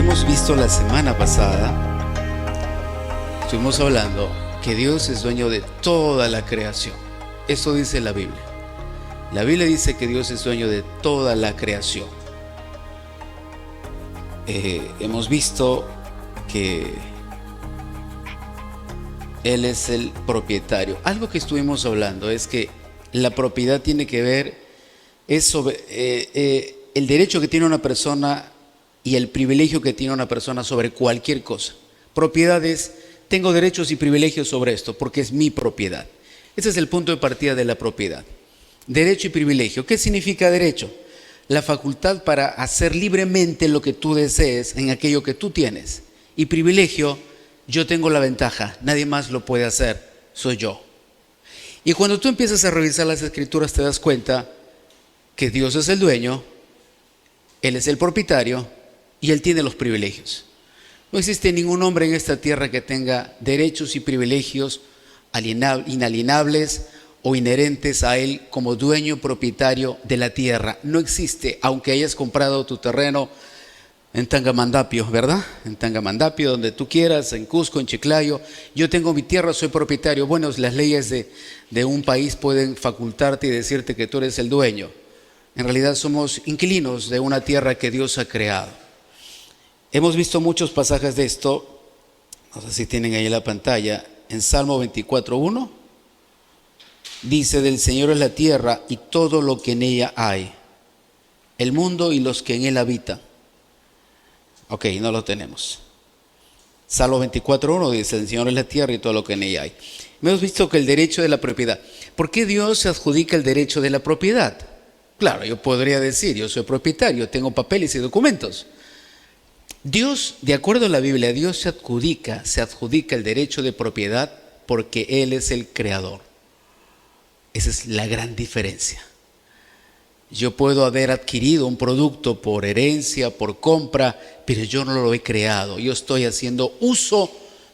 habíamos visto la semana pasada, estuvimos hablando que Dios es dueño de toda la creación. Eso dice la Biblia. La Biblia dice que Dios es dueño de toda la creación. Hemos visto que Él es el propietario. Algo que estuvimos hablando es que la propiedad tiene que ver es sobre el derecho que tiene una persona y el privilegio que tiene una persona sobre cualquier cosa. Propiedad es, tengo derechos y privilegios sobre esto porque es mi propiedad. Ese es el punto de partida de la propiedad. Derecho y privilegio. ¿Qué significa derecho? La facultad para hacer libremente lo que tú desees en aquello que tú tienes. Y privilegio, yo tengo la ventaja, nadie más lo puede hacer, soy yo. Y cuando tú empiezas a revisar las escrituras te das cuenta que Dios es el dueño, Él es el propietario y Él tiene los privilegios. No existe ningún hombre en esta tierra que tenga derechos y privilegios inalienables o inherentes a Él como dueño propietario de la tierra. No existe, aunque hayas comprado tu terreno en Tangamandapio, ¿verdad? En Tangamandapio, donde tú quieras, en Cusco, en Chiclayo. Yo tengo mi tierra, soy propietario. Bueno, las leyes de un país pueden facultarte y decirte que tú eres el dueño. En realidad somos inquilinos de una tierra que Dios ha creado. Hemos visto muchos pasajes de esto. No sé si tienen ahí en la pantalla. En Salmo 24:1 dice: del Señor es la tierra y todo lo que en ella hay, el mundo y los que en él habitan. Ok, no lo tenemos. Salmo 24:1 dice: el Señor es la tierra y todo lo que en ella hay. Hemos visto que el derecho de la propiedad. ¿Por qué Dios se adjudica el derecho de la propiedad? Claro, yo podría decir, yo soy propietario, tengo papeles y documentos. Dios, de acuerdo a la Biblia, Dios se adjudica el derecho de propiedad porque Él es el creador. Esa es la gran diferencia. Yo puedo haber adquirido un producto por herencia, por compra, pero yo no lo he creado. Yo estoy haciendo uso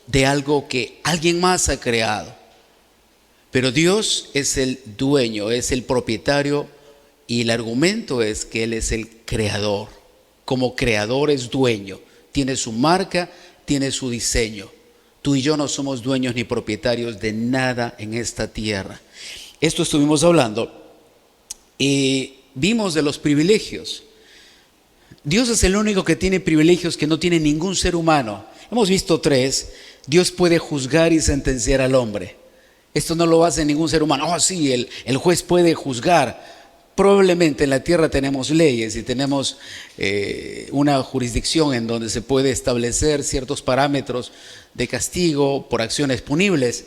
de algo que alguien más ha creado. Pero Dios es el dueño, es el propietario, y el argumento es que Él es el creador. Como creador es dueño, tiene su marca, tiene su diseño. Tú y yo no somos dueños ni propietarios de nada en esta tierra. Esto estuvimos hablando y vimos de los privilegios. Dios es el único que tiene privilegios que no tiene ningún ser humano. Hemos visto 3. Dios puede juzgar y sentenciar al hombre. Esto no lo hace ningún ser humano. Oh, sí, el juez puede juzgar. Probablemente en la tierra tenemos leyes y tenemos una jurisdicción en donde se puede establecer ciertos parámetros de castigo por acciones punibles,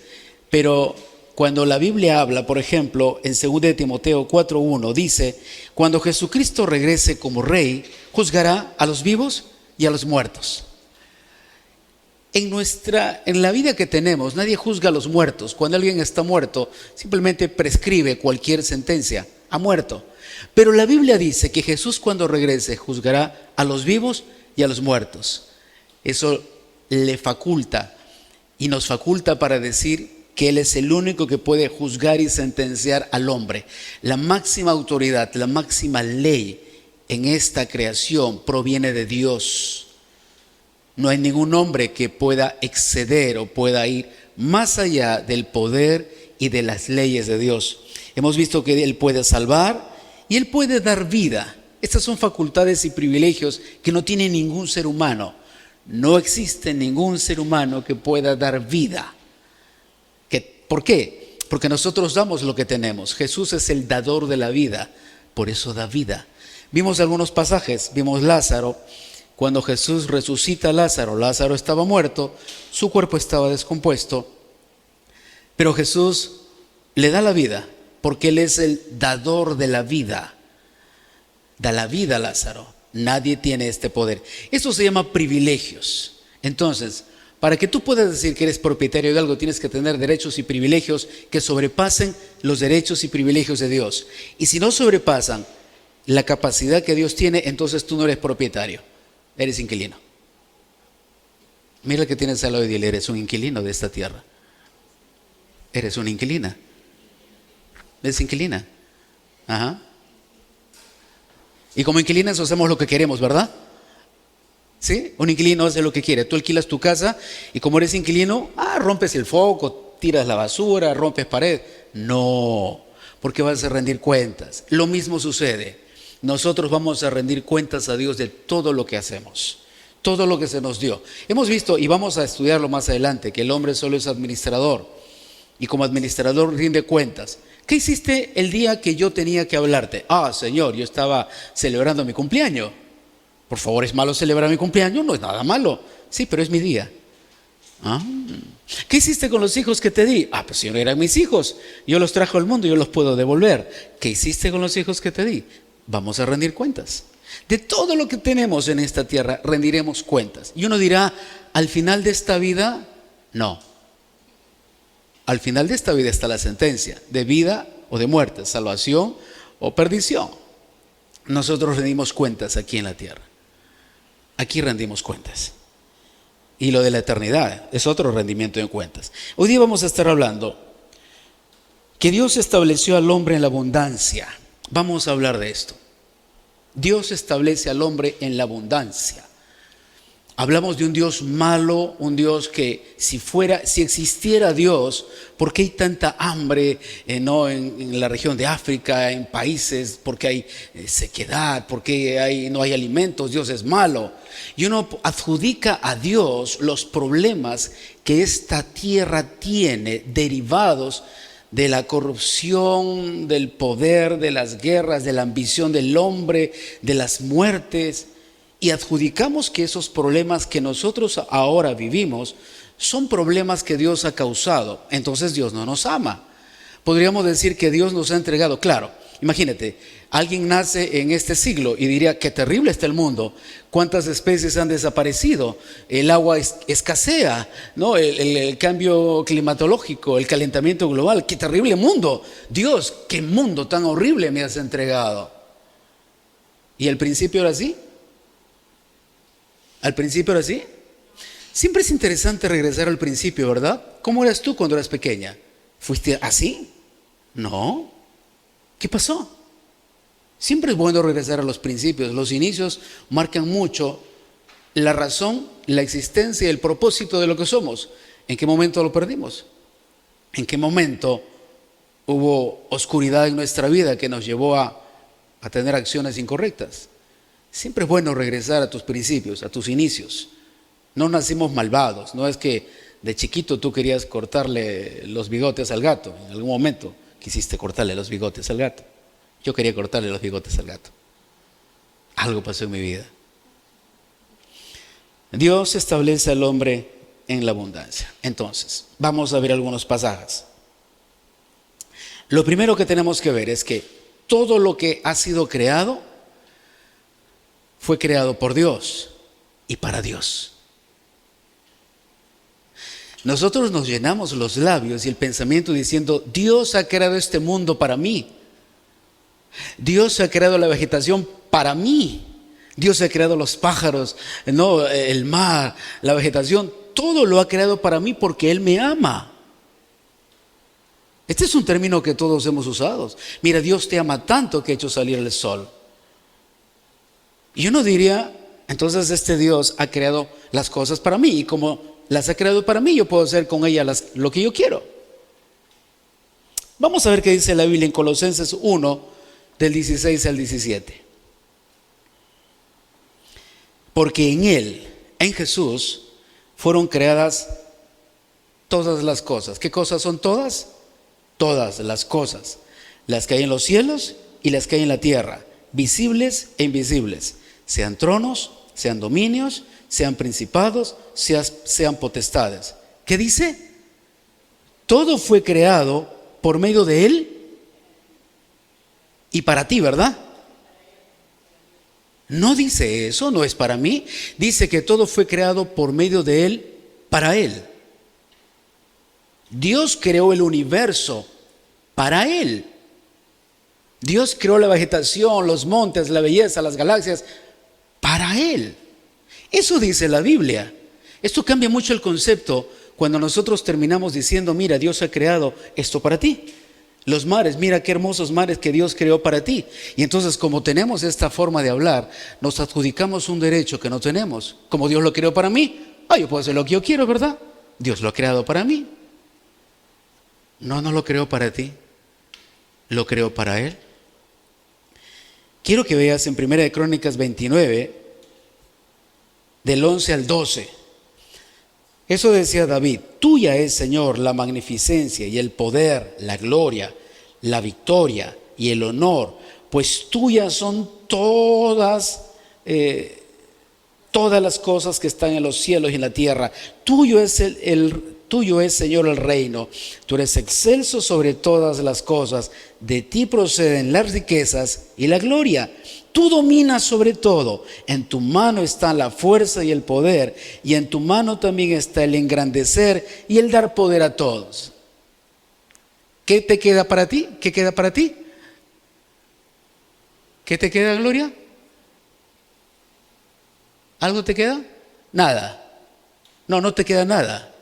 pero cuando la Biblia habla, por ejemplo, en 2 Timoteo 4:1 dice: cuando Jesucristo regrese como Rey, juzgará a los vivos y a los muertos. En la vida que tenemos, nadie juzga a los muertos. Cuando alguien está muerto, simplemente prescribe cualquier sentencia. Ha muerto. Pero la Biblia dice que Jesús, cuando regrese, juzgará a los vivos y a los muertos. Eso le faculta y nos faculta para decir que Él es el único que puede juzgar y sentenciar al hombre. La máxima autoridad, la máxima ley en esta creación proviene de Dios. No hay ningún hombre que pueda exceder o pueda ir más allá del poder y de las leyes de Dios. Hemos visto que Él puede salvar y Él puede dar vida. Estas son facultades y privilegios que no tiene ningún ser humano. No existe ningún ser humano que pueda dar vida. ¿Por qué? Porque nosotros damos lo que tenemos. Jesús es el dador de la vida, por eso da vida. Vimos algunos pasajes, vimos Lázaro. Cuando Jesús resucita a Lázaro, Lázaro estaba muerto, su cuerpo estaba descompuesto, pero Jesús le da la vida, porque Él es el dador de la vida. Da la vida a Lázaro. Nadie tiene este poder. Eso se llama privilegios. Entonces, para que tú puedas decir que eres propietario de algo, tienes que tener derechos y privilegios que sobrepasen los derechos y privilegios de Dios. Y si no sobrepasan la capacidad que Dios tiene, entonces tú no eres propietario, eres inquilino. Mira el que tienes al lado y dile: eres un inquilino de esta tierra. Eres una inquilina. Eres inquilina. Ajá. Y como inquilinas hacemos lo que queremos, ¿verdad? ¿Sí? Un inquilino hace lo que quiere. Tú alquilas tu casa y como eres inquilino, rompes el foco, tiras la basura, rompes pared. No, porque vas a rendir cuentas. Lo mismo sucede. Nosotros vamos a rendir cuentas a Dios de todo lo que hacemos, todo lo que se nos dio. Hemos visto, y vamos a estudiarlo más adelante, que el hombre solo es administrador y como administrador rinde cuentas. ¿Qué hiciste el día que yo tenía que hablarte? Señor, yo estaba celebrando mi cumpleaños. Por favor, ¿es malo celebrar mi cumpleaños? No es nada malo. Sí, pero es mi día. ¿Qué hiciste con los hijos que te di? Pues si no eran mis hijos, yo los trajo al mundo y yo los puedo devolver. ¿Qué hiciste con los hijos que te di? Vamos a rendir cuentas. De todo lo que tenemos en esta tierra, rendiremos cuentas. Y uno dirá, al final de esta vida, no. Al final de esta vida está la sentencia, de vida o de muerte, salvación o perdición. Nosotros rendimos cuentas aquí en la tierra. Aquí rendimos cuentas. Y lo de la eternidad es otro rendimiento de cuentas. Hoy día vamos a estar hablando que Dios estableció al hombre en la abundancia. Vamos a hablar de esto. Dios establece al hombre en la abundancia. Hablamos de un Dios malo, un Dios que si existiera Dios, ¿por qué hay tanta hambre en la región de África, en países? ¿Por qué hay sequedad? ¿Por qué no hay alimentos? Dios es malo. Y uno adjudica a Dios los problemas que esta tierra tiene derivados de la corrupción, del poder, de las guerras, de la ambición del hombre, de las muertes. Y adjudicamos que esos problemas que nosotros ahora vivimos son problemas que Dios ha causado. Entonces Dios no nos ama. Podríamos decir que Dios nos ha entregado. Claro, imagínate, alguien nace en este siglo y diría, qué terrible está el mundo. ¿Cuántas especies han desaparecido? El agua escasea, ¿no? El cambio climatológico, el calentamiento global. Qué terrible mundo. Dios, qué mundo tan horrible me has entregado. ¿Y al principio era así? ¿Al principio era así? Siempre es interesante regresar al principio, ¿verdad? ¿Cómo eras tú cuando eras pequeña? ¿Fuiste así? No. ¿Qué pasó? Siempre es bueno regresar a los principios. Los inicios marcan mucho la razón, la existencia y el propósito de lo que somos. ¿En qué momento lo perdimos? ¿En qué momento hubo oscuridad en nuestra vida que nos llevó a tener acciones incorrectas? Siempre es bueno regresar a tus principios, a tus inicios. No nacimos malvados, no es que de chiquito tú querías cortarle los bigotes al gato. En algún momento quisiste cortarle los bigotes al gato. Yo quería cortarle los bigotes al gato. Algo pasó en mi vida. Dios establece al hombre en la abundancia. Entonces, vamos a ver algunos pasajes. Lo primero que tenemos que ver es que todo lo que ha sido creado fue creado por Dios y para Dios. Nosotros nos llenamos los labios y el pensamiento diciendo, Dios ha creado este mundo para mí. Dios ha creado la vegetación para mí. Dios ha creado los pájaros, el mar, la vegetación. Todo lo ha creado para mí porque Él me ama. Este es un término que todos hemos usado. Mira, Dios te ama tanto que ha hecho salir el sol. Y uno diría, entonces este Dios ha creado las cosas para mí y como las ha creado para mí, yo puedo hacer con ellas lo que yo quiero. Vamos a ver qué dice la Biblia en Colosenses 1, del 16 al 17. Porque en Él, en Jesús, fueron creadas todas las cosas. ¿Qué cosas son todas? Todas las cosas. Las que hay en los cielos y las que hay en la tierra, visibles e invisibles. Sean tronos, sean dominios, sean principados, sean potestades. ¿Qué dice? Todo fue creado por medio de Él y para ti, ¿verdad? No dice eso, no es para mí. Dice que todo fue creado por medio de Él, para Él. Dios creó el universo para Él. Dios creó la vegetación, los montes, la belleza, las galaxias, para Él. Eso dice la Biblia. Esto cambia mucho el concepto cuando nosotros terminamos diciendo, mira, Dios ha creado esto para ti. Los mares, mira qué hermosos mares que Dios creó para ti. Y entonces, como tenemos esta forma de hablar, nos adjudicamos un derecho que no tenemos. Como Dios lo creó para mí, yo puedo hacer lo que yo quiero, ¿verdad? Dios lo ha creado para mí. No lo creó para ti, lo creó para Él. Quiero que veas en 1 de Crónicas 29, del 11 al 12. Eso decía David: tuya es, Señor, la magnificencia y el poder, la gloria, la victoria y el honor, pues tuyas son todas las cosas que están en los cielos y en la tierra. Tuyo es tuyo es, Señor, el reino. Tú eres excelso sobre todas las cosas. De ti proceden las riquezas y la gloria. Tú dominas sobre todo. En tu mano está la fuerza y el poder, y en tu mano también está el engrandecer y el dar poder a todos. ¿Qué te queda para ti? ¿Qué queda para ti? ¿Qué te queda, Gloria? ¿Algo te queda? Nada. No te queda nada.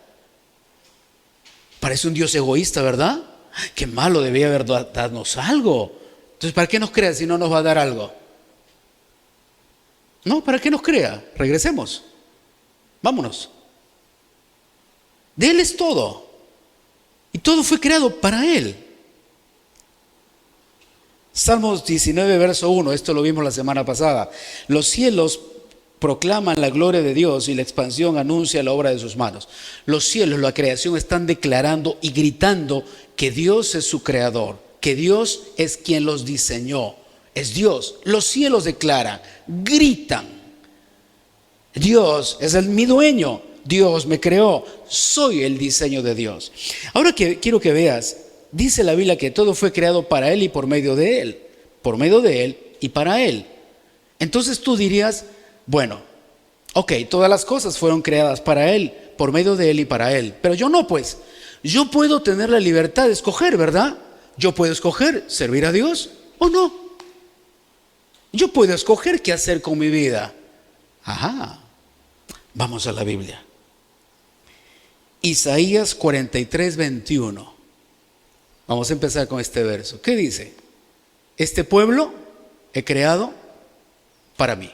Parece un Dios egoísta, ¿verdad? Qué malo, debía haber darnos algo. Entonces, ¿para qué nos crea si no nos va a dar algo? No, ¿para qué nos crea? Regresemos. Vámonos. De Él es todo. Y todo fue creado para Él. Salmos 19, verso 1, esto lo vimos la semana pasada. Los cielos proclaman la gloria de Dios y la expansión anuncia la obra de sus manos. Los cielos, la creación, están declarando y gritando que Dios es su creador, que Dios es quien los diseñó. Es Dios. Los cielos declaran, gritan: Dios es mi dueño, Dios me creó, soy el diseño de Dios. Ahora quiero que veas, dice la Biblia que todo fue creado para Él y por medio de Él y para Él. Entonces tú dirías: bueno, ok, todas las cosas fueron creadas para Él, por medio de Él y para Él. Pero yo no, pues. Yo puedo tener la libertad de escoger, ¿verdad? Yo puedo escoger servir a Dios o no. Yo puedo escoger qué hacer con mi vida. Ajá. Vamos a la Biblia. Isaías 43, 21. Vamos a empezar con este verso. ¿Qué dice? Este pueblo he creado para mí.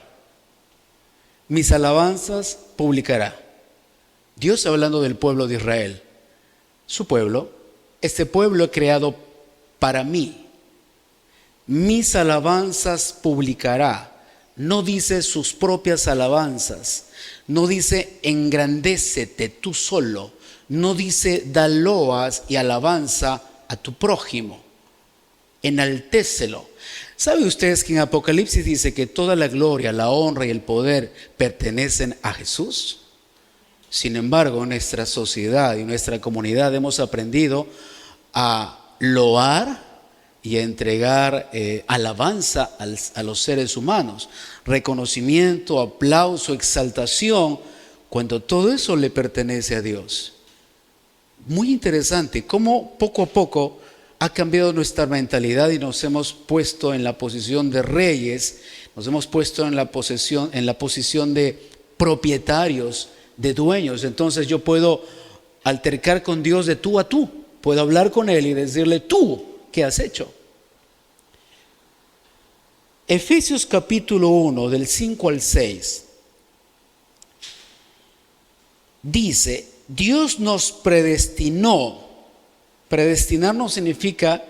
Mis alabanzas publicará. Dios hablando del pueblo de Israel. Su pueblo. Este pueblo he creado para mí. Mis alabanzas publicará. No dice sus propias alabanzas. No dice engrandécete tú solo. No dice da loas y alabanza a tu prójimo. Enaltécelo. ¿Sabe ustedes que en Apocalipsis dice que toda la gloria, la honra y el poder pertenecen a Jesús? Sin embargo, nuestra sociedad y nuestra comunidad hemos aprendido a loar y a entregar alabanza a los seres humanos, reconocimiento, aplauso, exaltación, cuando todo eso le pertenece a Dios. Muy interesante cómo poco a poco ha cambiado nuestra mentalidad y nos hemos puesto en la posición de reyes, nos hemos puesto en la posición de propietarios, de dueños. Entonces yo puedo altercar con Dios de tú a tú, puedo hablar con Él y decirle: tú, ¿qué has hecho? Efesios capítulo 1, del 5 al 6, dice: Dios nos predestinó. Predestinar no significa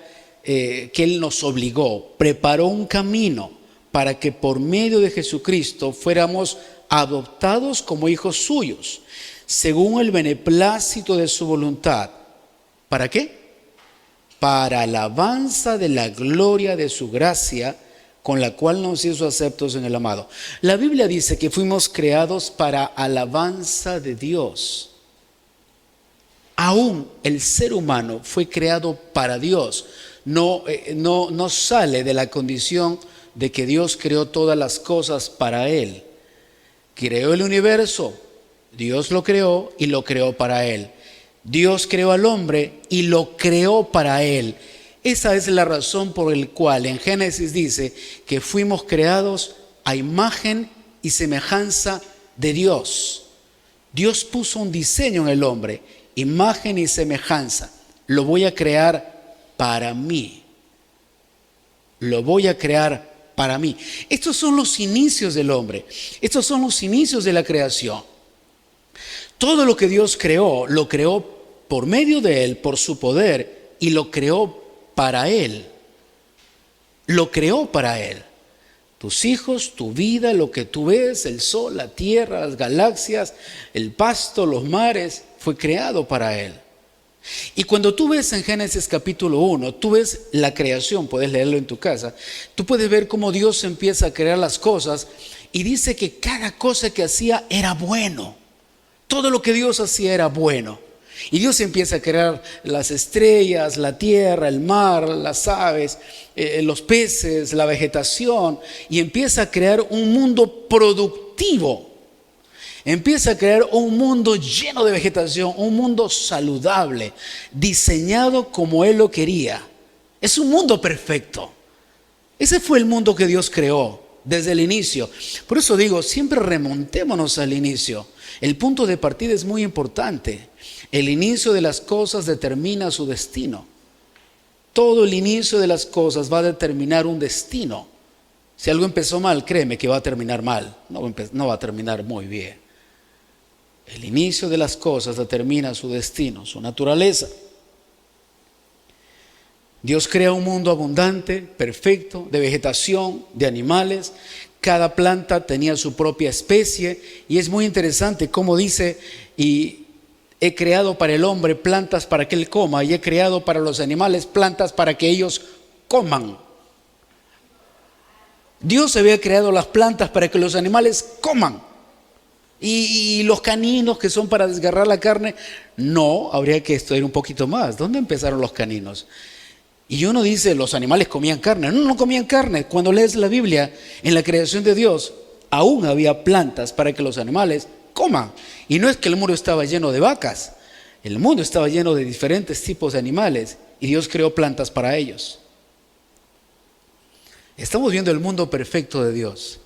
que Él nos obligó, preparó un camino para que por medio de Jesucristo fuéramos adoptados como hijos suyos, según el beneplácito de su voluntad. ¿Para qué? Para alabanza de la gloria de su gracia, con la cual nos hizo aceptos en el amado. La Biblia dice que fuimos creados para alabanza de Dios. Aún el ser humano fue creado para Dios. No sale de la condición de que Dios creó todas las cosas para Él. Creó el universo, Dios lo creó y lo creó para Él. Dios creó al hombre y lo creó para Él. Esa es la razón por la cual en Génesis dice que fuimos creados a imagen y semejanza de Dios. Dios puso un diseño en el hombre, imagen y semejanza. Lo voy a crear para mí. Lo voy a crear para mí. Estos son los inicios del hombre. Estos son los inicios de la creación. Todo lo que Dios creó, lo creó por medio de Él, por su poder, y lo creó para Él. Lo creó para Él. Tus hijos, tu vida, lo que tú ves, el sol, la tierra, las galaxias, el pasto, los mares, fue creado para Él. Y cuando tú ves en Génesis capítulo 1, tú ves la creación, puedes leerlo en tu casa, tú puedes ver cómo Dios empieza a crear las cosas y dice que cada cosa que hacía era bueno. Todo lo que Dios hacía era bueno. Y Dios empieza a crear las estrellas, la tierra, el mar, las aves, los peces, la vegetación, y empieza a crear un mundo productivo. Empieza a crear un mundo lleno de vegetación, un mundo saludable, diseñado como Él lo quería. Es un mundo perfecto. Ese fue el mundo que Dios creó desde el inicio. Por eso digo, siempre remontémonos al inicio. El punto de partida es muy importante. El inicio de las cosas determina su destino. Todo el inicio de las cosas va a determinar un destino. Si algo empezó mal, créeme que va a terminar mal. No va a terminar muy bien. El inicio de las cosas determina su destino, su naturaleza. Dios crea un mundo abundante, perfecto, de vegetación, de animales. Cada planta tenía su propia especie. Y es muy interesante cómo dice, y he creado para el hombre plantas para que él coma, y he creado para los animales plantas para que ellos coman. Dios había creado las plantas para que los animales coman. Y los caninos que son para desgarrar la carne, no, habría que estudiar un poquito más. ¿Dónde empezaron los caninos? Y uno dice, los animales comían carne. No, no comían carne. Cuando lees la Biblia, en la creación de Dios, aún había plantas para que los animales coman. Y no es que el mundo estaba lleno de vacas. El mundo estaba lleno de diferentes tipos de animales. Y Dios creó plantas para ellos. Estamos viendo el mundo perfecto de Dios.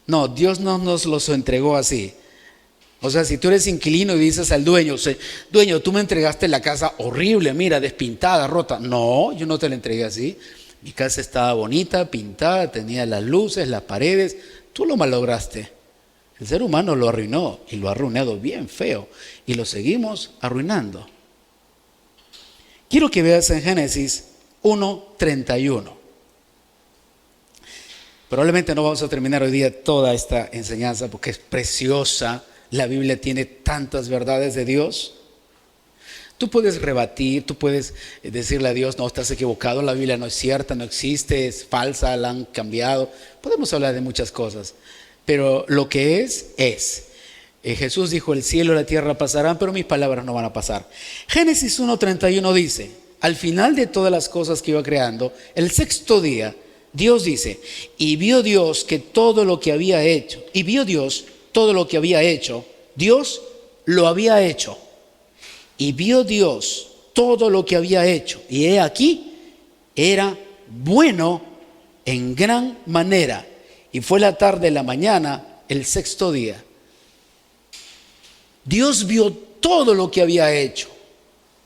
No, Dios no nos los entregó así. O sea, si tú eres inquilino y dices al dueño, dueño, tú me entregaste la casa horrible, mira, despintada, rota. No, yo no te la entregué así. Mi casa estaba bonita, pintada, tenía las luces, las paredes. Tú lo malograste. El ser humano lo arruinó y lo ha arruinado bien feo. Y lo seguimos arruinando. Quiero que veas en Génesis 1:31. Probablemente no vamos a terminar hoy día toda esta enseñanza porque es preciosa. La Biblia tiene tantas verdades de Dios. Tú puedes rebatir, tú puedes decirle a Dios, no, estás equivocado, la Biblia no es cierta, no existe, es falsa, la han cambiado. Podemos hablar de muchas cosas, pero lo que es. Jesús dijo, el cielo y la tierra pasarán, pero mis palabras no van a pasar. Génesis 1:31 dice, al final de todas las cosas que iba creando, el sexto día, Dios dice, y vio Dios que todo lo que había hecho, Dios lo había hecho. Y vio Dios todo lo que había hecho. Y he aquí, era bueno en gran manera. Y fue la tarde de la mañana, el sexto día. Dios vio todo lo que había hecho.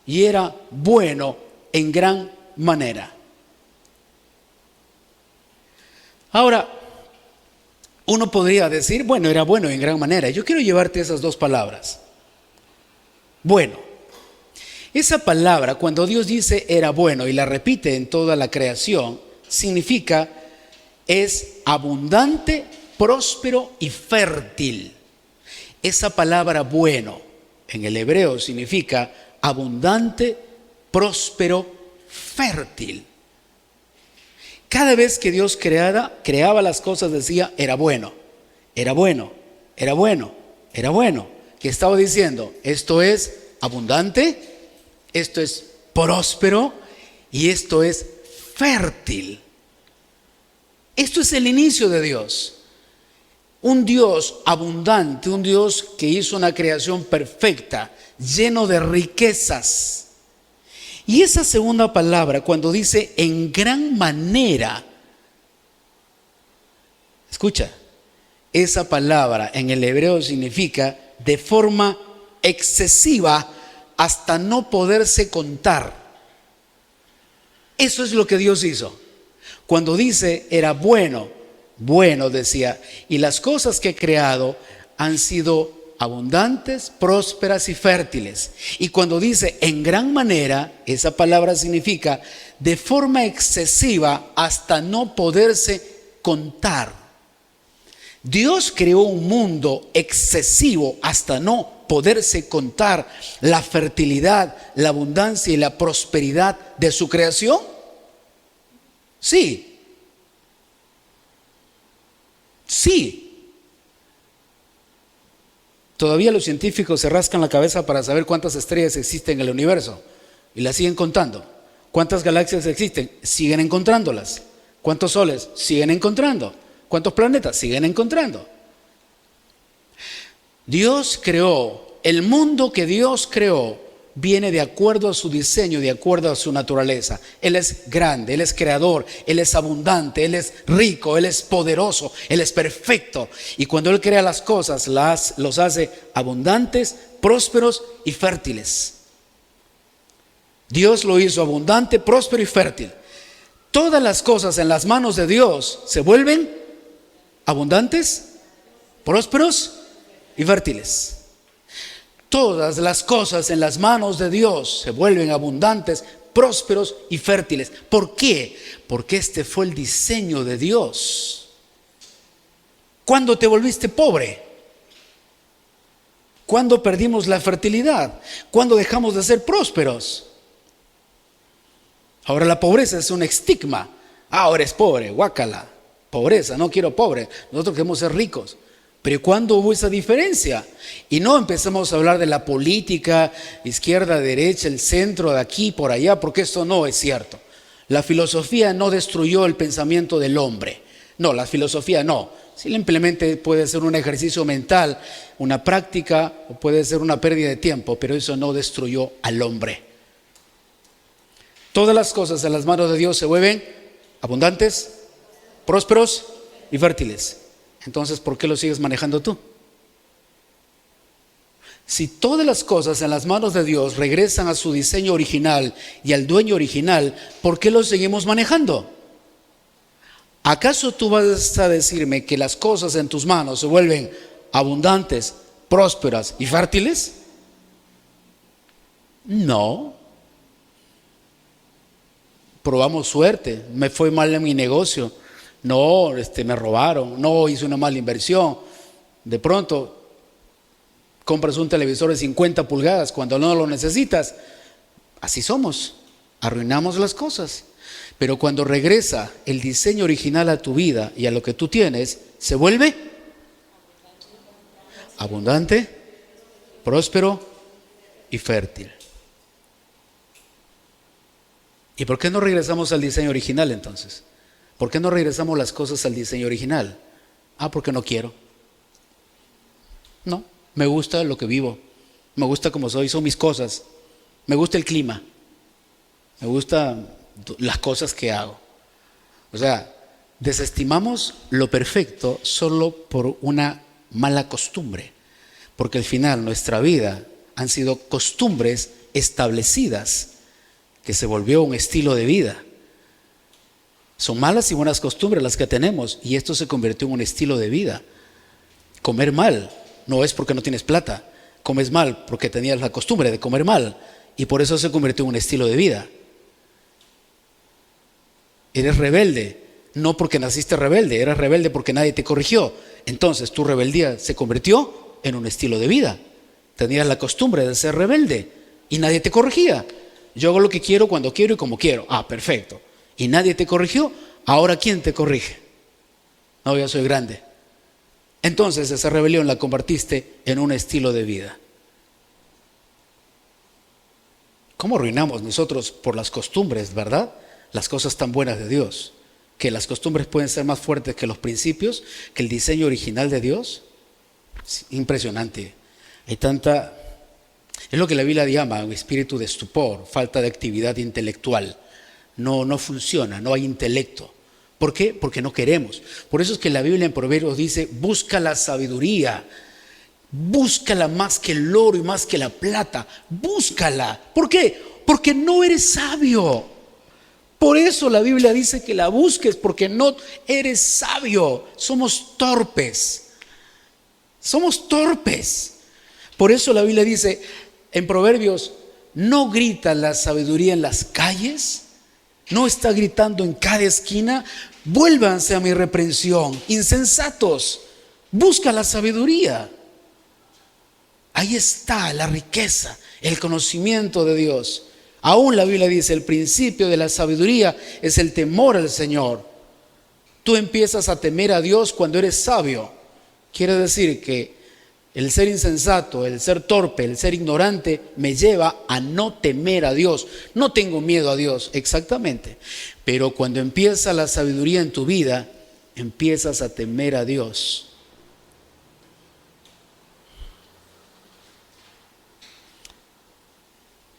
Y era bueno en gran manera. Ahora, uno podría decir, bueno, era bueno en gran manera. Yo quiero llevarte esas dos palabras. Bueno, esa palabra, cuando Dios dice era bueno y la repite en toda la creación, significa es abundante, próspero y fértil. Esa palabra bueno en el hebreo significa abundante, próspero, fértil. Cada vez que Dios creaba las cosas decía, era bueno, era bueno, era bueno, era bueno. ¿Qué estaba diciendo? Esto es abundante, esto es próspero y esto es fértil. Esto es el inicio de Dios. Un Dios abundante, un Dios que hizo una creación perfecta, lleno de riquezas. Y esa segunda palabra, cuando dice en gran manera, escucha, esa palabra en el hebreo significa de forma excesiva hasta no poderse contar. Eso es lo que Dios hizo. Cuando dice era bueno, bueno decía, y las cosas que he creado han sido abundantes, prósperas y fértiles. Y cuando dice en gran manera, esa palabra significa de forma excesiva hasta no poderse contar. Dios creó un mundo excesivo hasta no poderse contar la fertilidad, la abundancia y la prosperidad de su creación. Sí. Sí. Todavía los científicos se rascan la cabeza para saber cuántas estrellas existen en el universo y las siguen contando. ¿Cuántas galaxias existen? Siguen encontrándolas. ¿Cuántos soles? Siguen encontrando. ¿Cuántos planetas? Siguen encontrando. Dios creó, el mundo que Dios creó viene de acuerdo a su diseño, de acuerdo a su naturaleza. Él es grande, Él es creador, Él es abundante, Él es rico, Él es poderoso, Él es perfecto. Y cuando Él crea las cosas, los hace abundantes, prósperos y fértiles. Dios lo hizo abundante, próspero y fértil. Todas las cosas en las manos de Dios se vuelven abundantes, prósperos y fértiles. Todas las cosas en las manos de Dios se vuelven abundantes, prósperos y fértiles. ¿Por qué? Porque este fue el diseño de Dios. ¿Cuándo te volviste pobre? ¿Cuándo perdimos la fertilidad? ¿Cuándo dejamos de ser prósperos? Ahora la pobreza es un estigma. Ahora eres pobre, guácala. Pobreza, no quiero pobre. Nosotros queremos ser ricos. Pero ¿cuándo hubo esa diferencia? Y no empezamos a hablar de la política, izquierda, derecha, el centro, de aquí, por allá, porque esto no es cierto. La filosofía no destruyó el pensamiento del hombre. No, la filosofía no. Simplemente puede ser un ejercicio mental, una práctica, o puede ser una pérdida de tiempo, pero eso no destruyó al hombre. Todas las cosas en las manos de Dios se vuelven abundantes, prósperos y fértiles. Entonces, ¿por qué lo sigues manejando tú? Si todas las cosas en las manos de Dios regresan a su diseño original y al dueño original, ¿por qué lo seguimos manejando? ¿Acaso tú vas a decirme que las cosas en tus manos se vuelven abundantes, prósperas y fértiles? No. Probamos suerte, me fue mal en mi negocio. No, me robaron, no hice una mala inversión. De pronto compras un televisor de 50 pulgadas cuando no lo necesitas. Así somos, arruinamos las cosas. Pero cuando regresa el diseño original a tu vida y a lo que tú tienes, se vuelve abundante, próspero y fértil. ¿Y por qué no regresamos al diseño original entonces? ¿Por qué no regresamos las cosas al diseño original? Porque no quiero. No, me gusta lo que vivo. Me gusta como soy, son mis cosas. Me gusta el clima. Me gustan las cosas que hago. O sea, desestimamos lo perfecto solo por una mala costumbre. Porque al final nuestra vida han sido costumbres establecidas que se volvió un estilo de vida. Son malas y buenas costumbres las que tenemos y esto se convirtió en un estilo de vida. Comer mal no es porque no tienes plata, comes mal porque tenías la costumbre de comer mal y por eso se convirtió en un estilo de vida. Eres rebelde, no porque naciste rebelde, eres rebelde porque nadie te corrigió. Entonces tu rebeldía se convirtió en un estilo de vida. Tenías la costumbre de ser rebelde y nadie te corregía. Yo hago lo que quiero, cuando quiero y como quiero. Perfecto. Y nadie te corrigió, ahora ¿quién te corrige? No, ya soy grande. Entonces esa rebelión la convertiste en un estilo de vida. ¿Cómo arruinamos nosotros por las costumbres, verdad? Las cosas tan buenas de Dios, que las costumbres pueden ser más fuertes que los principios, que el diseño original de Dios. Es impresionante. Hay tanta, es lo que la Biblia llama un espíritu de estupor, falta de actividad intelectual. No funciona, no hay intelecto. ¿Por qué? Porque no queremos. Por eso es que la Biblia en Proverbios dice, busca la sabiduría, búscala más que el oro y más que la plata, búscala. ¿Por qué? Porque no eres sabio. Por eso la Biblia dice que la busques, porque no eres sabio. Somos torpes. Somos torpes. Por eso la Biblia dice en Proverbios: no grita la sabiduría en las calles, no está gritando en cada esquina. Vuélvanse a mi reprensión, insensatos, busca la sabiduría. Ahí está la riqueza, el conocimiento de Dios. Aún la Biblia dice: el principio de la sabiduría es el temor al Señor. Tú empiezas a temer a Dios cuando eres sabio. Quiere decir que el ser insensato, el ser torpe, el ser ignorante me lleva a no temer a Dios. No tengo miedo a Dios, exactamente. Pero cuando empieza la sabiduría en tu vida, empiezas a temer a Dios.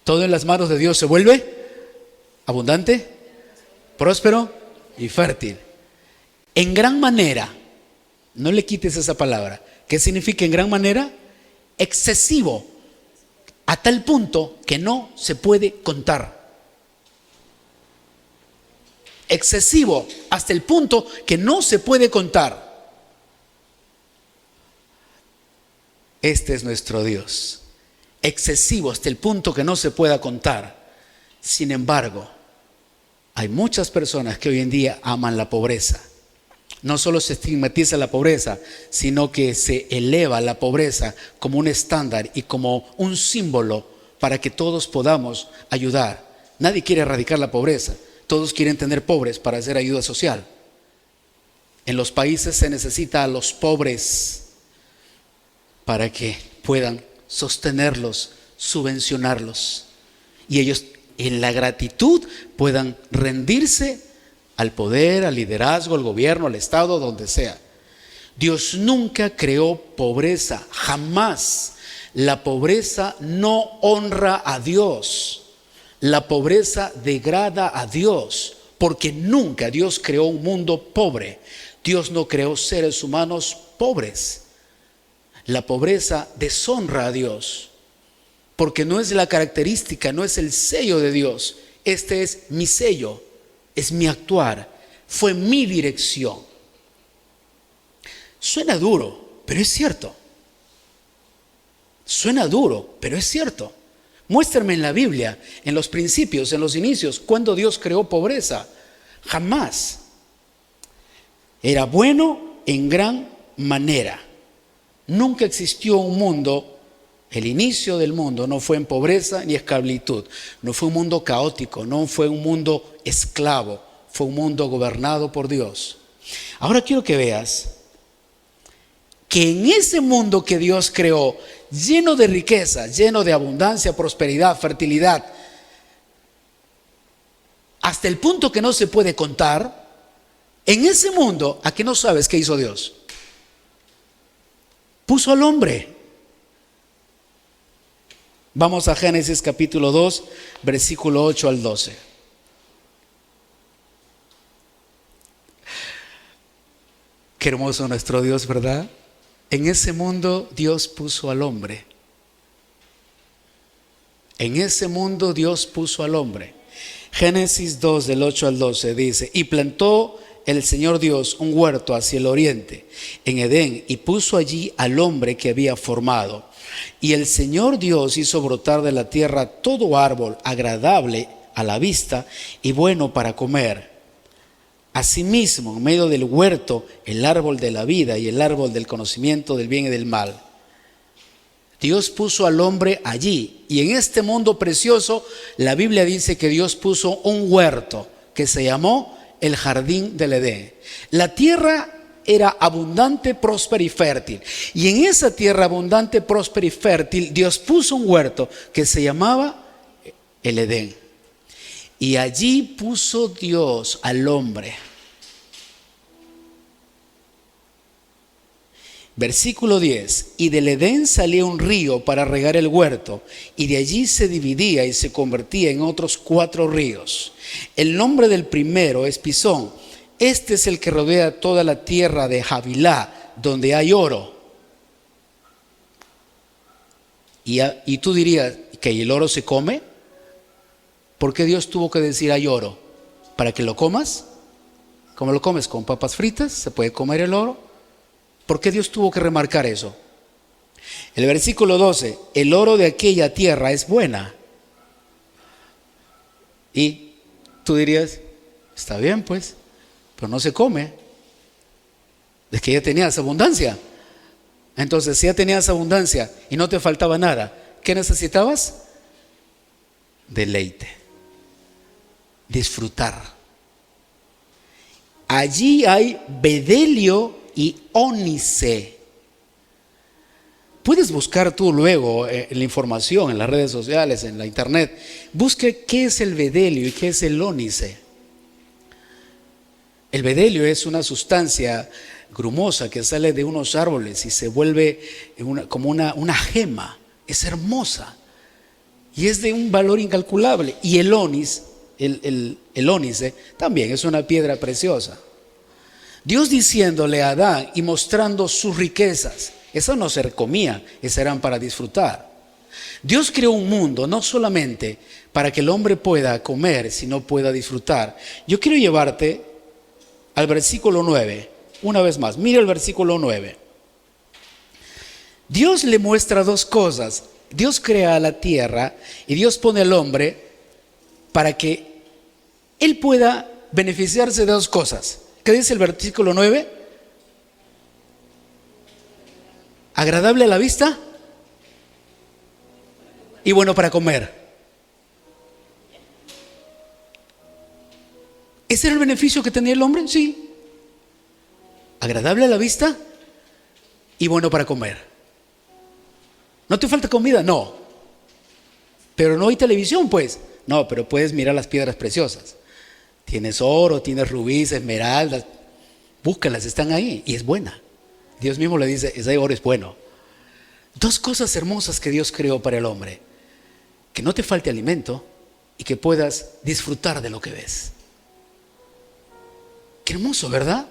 Todo en las manos de Dios se vuelve abundante, próspero y fértil. En gran manera, no le quites esa palabra. ¿Qué significa en gran manera? Excesivo, a tal punto que no se puede contar. Excesivo, hasta el punto que no se puede contar. Este es nuestro Dios. Excesivo hasta el punto que no se pueda contar. Sin embargo, hay muchas personas que hoy en día aman la pobreza. No solo se estigmatiza la pobreza, sino que se eleva la pobreza como un estándar y como un símbolo para que todos podamos ayudar. Nadie quiere erradicar la pobreza. Todos quieren tener pobres para hacer ayuda social. En los países se necesita a los pobres para que puedan sostenerlos, subvencionarlos, y ellos en la gratitud puedan rendirse al poder, al liderazgo, al gobierno, al Estado, donde sea. Dios nunca creó pobreza, jamás. La pobreza no honra a Dios. La pobreza degrada a Dios, porque nunca Dios creó un mundo pobre. Dios no creó seres humanos pobres. La pobreza deshonra a Dios, porque no es la característica, no es el sello de Dios. Este es mi sello, es mi actuar, fue mi dirección. Suena duro, pero es cierto. Suena duro, pero es cierto. Muéstrame en la Biblia, en los principios, en los inicios, cuando Dios creó pobreza. Jamás. Era bueno en gran manera. Nunca existió un mundo, el inicio del mundo no fue en pobreza ni esclavitud. No fue un mundo caótico, no fue un mundo esclavo, fue un mundo gobernado por Dios. Ahora quiero que veas que en ese mundo que Dios creó, lleno de riqueza, lleno de abundancia, prosperidad, fertilidad, hasta el punto que no se puede contar, en ese mundo, ¿a qué no sabes qué hizo Dios? Puso al hombre. Vamos a Génesis capítulo 2, versículo 8 al 12. Qué hermoso nuestro Dios, ¿verdad? En ese mundo Dios puso al hombre. En ese mundo Dios puso al hombre. Génesis 2 del 8 al 12 dice: y plantó el Señor Dios un huerto hacia el oriente, en Edén, y puso allí al hombre que había formado. Y el Señor Dios hizo brotar de la tierra todo árbol agradable a la vista y bueno para comer. Asimismo, en medio del huerto, el árbol de la vida y el árbol del conocimiento del bien y del mal. Dios puso al hombre allí. Y en este mundo precioso, la Biblia dice que Dios puso un huerto que se llamó el jardín del Edén. La tierra era abundante, próspera y fértil. Y en esa tierra abundante, próspera y fértil, Dios puso un huerto que se llamaba el Edén. Y allí puso Dios al hombre. Versículo 10: y del Edén salía un río para regar el huerto, y de allí se dividía y se convertía en otros 4 ríos. El nombre del primero es Pisón. Este es el que rodea toda la tierra de Havilá, donde hay oro. Y tú dirías, ¿que el oro se come? ¿Por qué Dios tuvo que decir hay oro? para que lo comas. ¿Cómo lo comes? Con papas fritas, se puede comer el oro. ¿Por qué Dios tuvo que remarcar eso? El versículo 12, el oro de aquella tierra es buena. Y tú dirías, está bien pues, pero no se come. Es que ya tenías abundancia. Entonces, si ya tenías abundancia y no te faltaba nada, ¿qué necesitabas? Deleite. Disfrutar. Allí hay bedelio y ónice. Puedes buscar tú luego en la información, en las redes sociales, en la internet. Busque qué es el bedelio y qué es el ónice. El bedelio es una sustancia grumosa que sale de unos árboles y se vuelve como una gema. Es hermosa y es de un valor incalculable. Y el ónice, el ónice también es una piedra preciosa. Dios diciéndole a Adán y mostrando sus riquezas, esas no se comía, esas eran para disfrutar. Dios creó un mundo no solamente para que el hombre pueda comer, sino pueda disfrutar. Yo quiero llevarte al versículo 9, una vez más. Mira el versículo 9. Dios le muestra dos cosas. Dios crea la tierra y Dios pone al hombre para que él pueda beneficiarse de dos cosas. ¿Qué dice el versículo 9? Agradable a la vista y bueno para comer. ¿Ese era el beneficio que tenía el hombre? Sí. Agradable a la vista y bueno para comer. ¿No te falta comida? No. Pero no hay televisión, pues. No, pero puedes mirar las piedras preciosas. Tienes oro, tienes rubíes, esmeraldas. Búscalas, están ahí y es buena. Dios mismo le dice, ese oro es bueno. Dos cosas hermosas que Dios creó para el hombre. Que no te falte alimento y que puedas disfrutar de lo que ves. Qué hermoso, ¿verdad?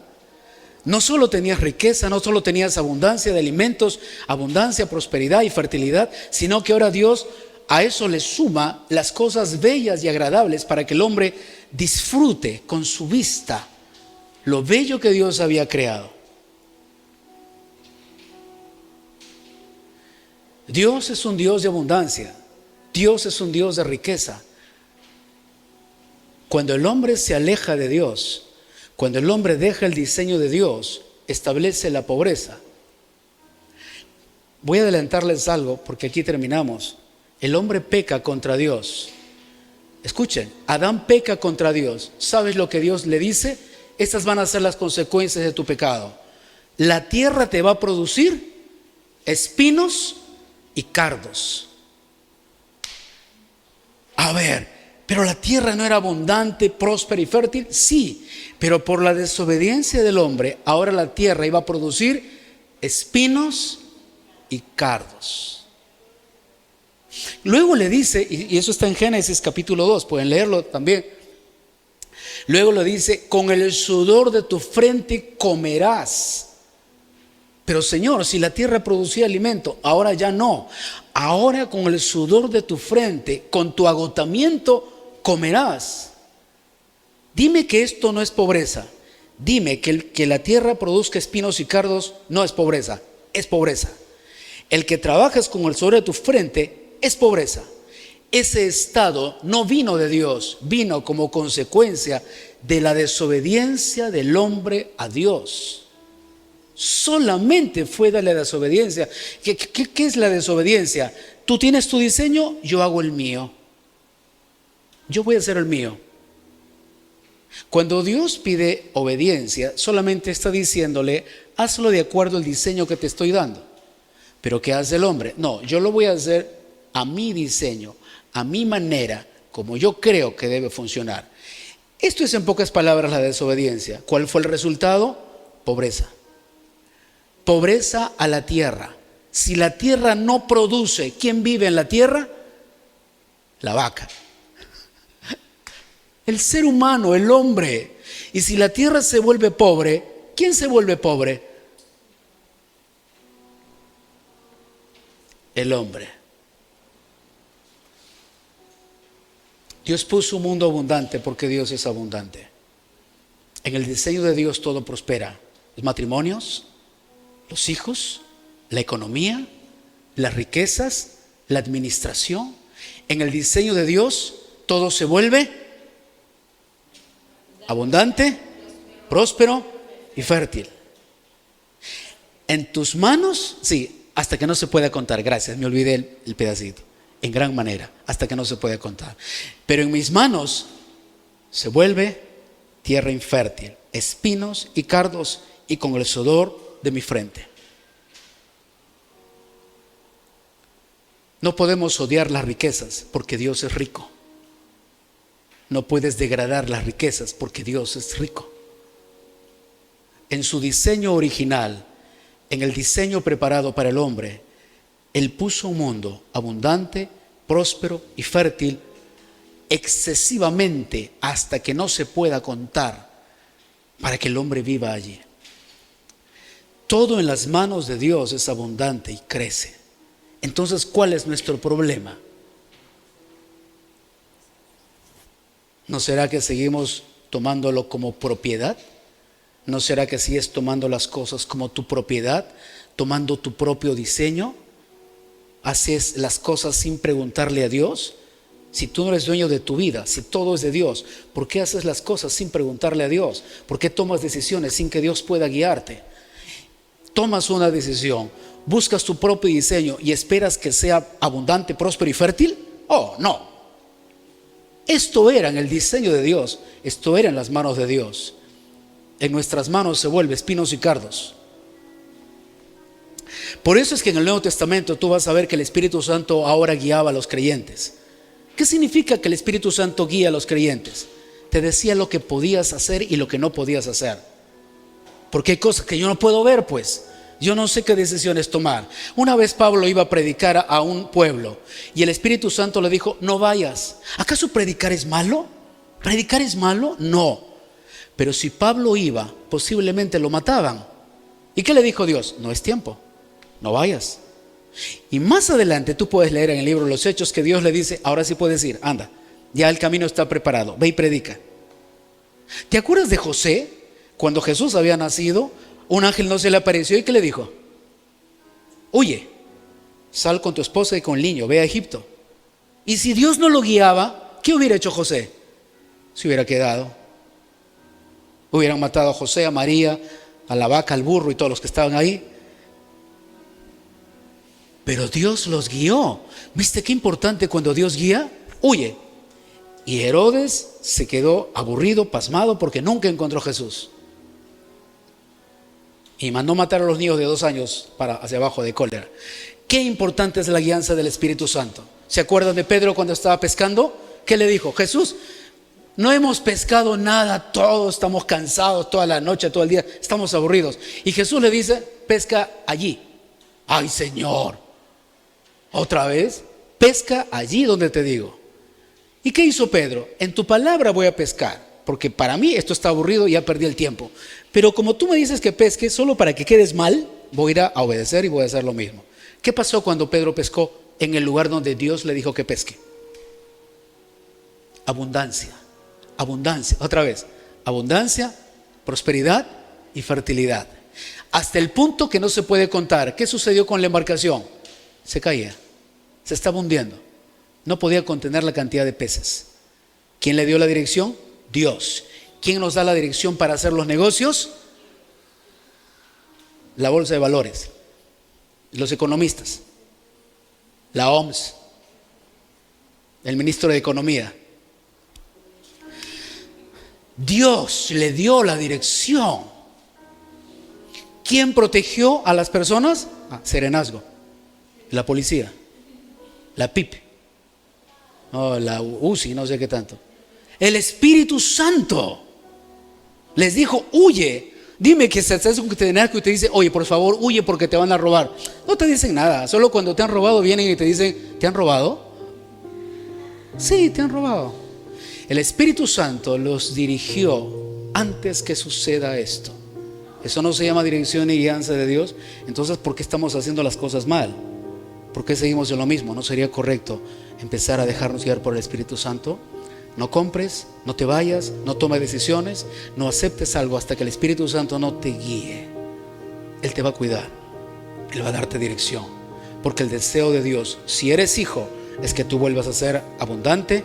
No solo tenías riqueza, no solo tenías abundancia de alimentos, abundancia, prosperidad y fertilidad, sino que ahora Dios a eso le suma las cosas bellas y agradables para que el hombre disfrute con su vista lo bello que Dios había creado. Dios es un Dios de abundancia. Dios es un Dios de riqueza. Cuando el hombre se aleja de Dios, cuando el hombre deja el diseño de Dios, establece la pobreza. Voy a adelantarles algo porque aquí terminamos. El hombre peca contra Dios. Escuchen, Adán peca contra Dios. ¿Sabes lo que Dios le dice? Estas van a ser las consecuencias de tu pecado. La tierra te va a producir espinos y cardos. A ver, pero la tierra no era abundante, próspera y fértil. Sí, pero por la desobediencia del hombre, ahora la tierra iba a producir espinos y cardos. Luego le dice, y eso está en Génesis capítulo 2, pueden leerlo también. Luego le dice, con el sudor de tu frente comerás. Pero Señor, si la tierra producía alimento, ahora ya no. Ahora con el sudor de tu frente, con tu agotamiento, comerás. Dime que esto no es pobreza. Dime que la tierra produzca espinos y cardos no es pobreza, es pobreza. El que trabajas con el sudor de tu frente es pobreza. Ese estado no vino de Dios, vino como consecuencia de la desobediencia del hombre a Dios. Solamente fue de la desobediencia. ¿Qué es la desobediencia? Tú tienes tu diseño, yo hago el mío. Yo voy a hacer el mío. Cuando Dios pide obediencia, solamente está diciéndole, hazlo de acuerdo al diseño que te estoy dando. ¿Pero qué hace el hombre? No, yo lo voy a hacer a mi diseño, a mi manera, como yo creo que debe funcionar. Esto es en pocas palabras la desobediencia. ¿Cuál fue el resultado? Pobreza. Pobreza a la tierra. Si la tierra no produce, ¿quién vive en la tierra? La vaca. El ser humano, el hombre. Y si la tierra se vuelve pobre, ¿quién se vuelve pobre? El hombre. Dios puso un mundo abundante porque Dios es abundante. En el diseño de Dios todo prospera. Los matrimonios, los hijos, la economía, las riquezas, la administración. En el diseño de Dios todo se vuelve abundante, próspero y fértil. En tus manos, sí, hasta que no se pueda contar. Gracias, me olvidé el pedacito. En gran manera, hasta que no se pueda contar. Pero en mis manos se vuelve tierra infértil, espinos y cardos, y con el sudor de mi frente. No podemos odiar las riquezas porque Dios es rico. No puedes degradar las riquezas porque Dios es rico. En su diseño original, en el diseño preparado para el hombre, Él puso un mundo abundante, próspero y fértil, excesivamente hasta que no se pueda contar, para que el hombre viva allí. Todo en las manos de Dios es abundante y crece. Entonces, ¿cuál es nuestro problema? ¿No será que seguimos tomándolo como propiedad? ¿No será que sigues tomando las cosas como tu propiedad, tomando tu propio diseño? ¿Haces las cosas sin preguntarle a Dios? Si tú no eres dueño de tu vida, si todo es de Dios, ¿por qué haces las cosas sin preguntarle a Dios? ¿Por qué tomas decisiones sin que Dios pueda guiarte? Tomas una decisión, buscas tu propio diseño y esperas que sea abundante, próspero y fértil. Oh, no. Esto era en el diseño de Dios, esto era en las manos de Dios. En nuestras manos se vuelve espinos y cardos. Por eso es que en el Nuevo Testamento tú vas a ver que el Espíritu Santo ahora guiaba a los creyentes. ¿Qué significa que el Espíritu Santo guía a los creyentes? Te decía lo que podías hacer y lo que no podías hacer. Porque hay cosas que yo no puedo ver, pues. Yo no sé qué decisiones tomar. Una vez Pablo iba a predicar a un pueblo y el Espíritu Santo le dijo: no vayas. ¿Acaso predicar es malo? ¿Predicar es malo? No. Pero si Pablo iba, posiblemente lo mataban. ¿Y qué le dijo Dios? No es tiempo, no vayas. Y más adelante tú puedes leer en el libro de los Hechos que Dios le dice: ahora sí puedes ir, anda, ya el camino está preparado, ve y predica. ¿Te acuerdas de José? Cuando Jesús había nacido, un ángel no se le apareció y ¿qué le dijo? Huye, sal con tu esposa y con el niño, ve a Egipto. Y si Dios no lo guiaba, ¿qué hubiera hecho José? Se hubiera quedado. Hubieran matado a José, a María, a la vaca, al burro y todos los que estaban ahí. Pero Dios los guió. ¿Viste qué importante cuando Dios guía? Huye. Y Herodes se quedó aburrido, pasmado, porque nunca encontró a Jesús. Y mandó matar a los niños de 2 años hacia abajo de cólera. Qué importante es la guianza del Espíritu Santo. ¿Se acuerdan de Pedro cuando estaba pescando? ¿Qué le dijo? Jesús, no hemos pescado nada, todos estamos cansados, toda la noche, todo el día, estamos aburridos. Y Jesús le dice: pesca allí. Ay, Señor, otra vez, pesca allí donde te digo. ¿Y qué hizo Pedro? En tu palabra voy a pescar, porque para mí esto está aburrido y ya perdí el tiempo. Pero como tú me dices que pesque solo para que quedes mal, voy a ir a obedecer y voy a hacer lo mismo. ¿Qué pasó cuando Pedro pescó en el lugar donde Dios le dijo que pesque? Abundancia, abundancia, otra vez, abundancia, prosperidad y fertilidad. Hasta el punto que no se puede contar. ¿Qué sucedió con la embarcación? Se caía, se estaba hundiendo. No podía contener la cantidad de peces. ¿Quién le dio la dirección? Dios. ¿Quién nos da la dirección para hacer los negocios? La bolsa de valores, los economistas, la OMS, el ministro de Economía. Dios le dio la dirección. ¿Quién protegió a las personas? Serenazgo, la policía, la PIP, la UCI, no sé qué tanto. El Espíritu Santo les dijo: huye. Dime que se hace un serenazgo y te dice: oye, por favor, huye porque te van a robar. No te dicen nada, solo cuando te han robado vienen y te dicen: ¿te han robado? Sí, te han robado. El Espíritu Santo los dirigió antes que suceda esto. ¿Eso no se llama dirección y guianza de Dios? Entonces, ¿por qué estamos haciendo las cosas mal? ¿Por qué seguimos en lo mismo? ¿No sería correcto empezar a dejarnos guiar por el Espíritu Santo? No compres, no te vayas, no tomes decisiones, no aceptes algo hasta que el Espíritu Santo no te guíe. Él te va a cuidar, Él va a darte dirección, porque el deseo de Dios, si eres hijo, es que tú vuelvas a ser abundante,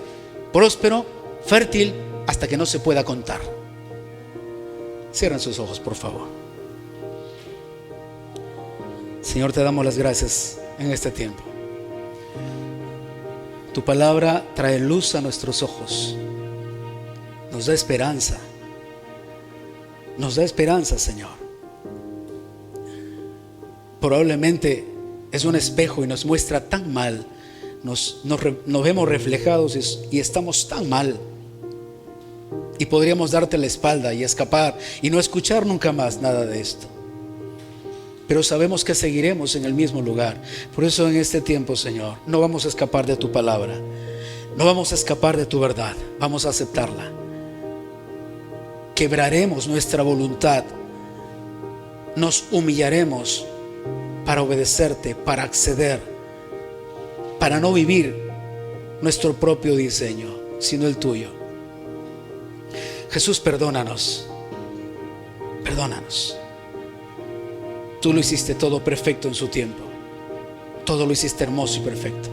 próspero, fértil, hasta que no se pueda contar. Cierren sus ojos, por favor. Señor, te damos las gracias en este tiempo. Tu palabra trae luz a nuestros ojos, nos da esperanza, Señor. Probablemente es un espejo y nos muestra tan mal, nos vemos reflejados y estamos tan mal, y podríamos darte la espalda y escapar y no escuchar nunca más nada de esto. Pero sabemos que seguiremos en el mismo lugar. Por eso en este tiempo, Señor, no vamos a escapar de tu palabra, no vamos a escapar de tu verdad, vamos a aceptarla. Quebraremos nuestra voluntad, nos humillaremos para obedecerte, para acceder, para no vivir nuestro propio diseño, sino el tuyo. Jesús, perdónanos. Tú lo hiciste todo perfecto en su tiempo. Todo lo hiciste hermoso y perfecto.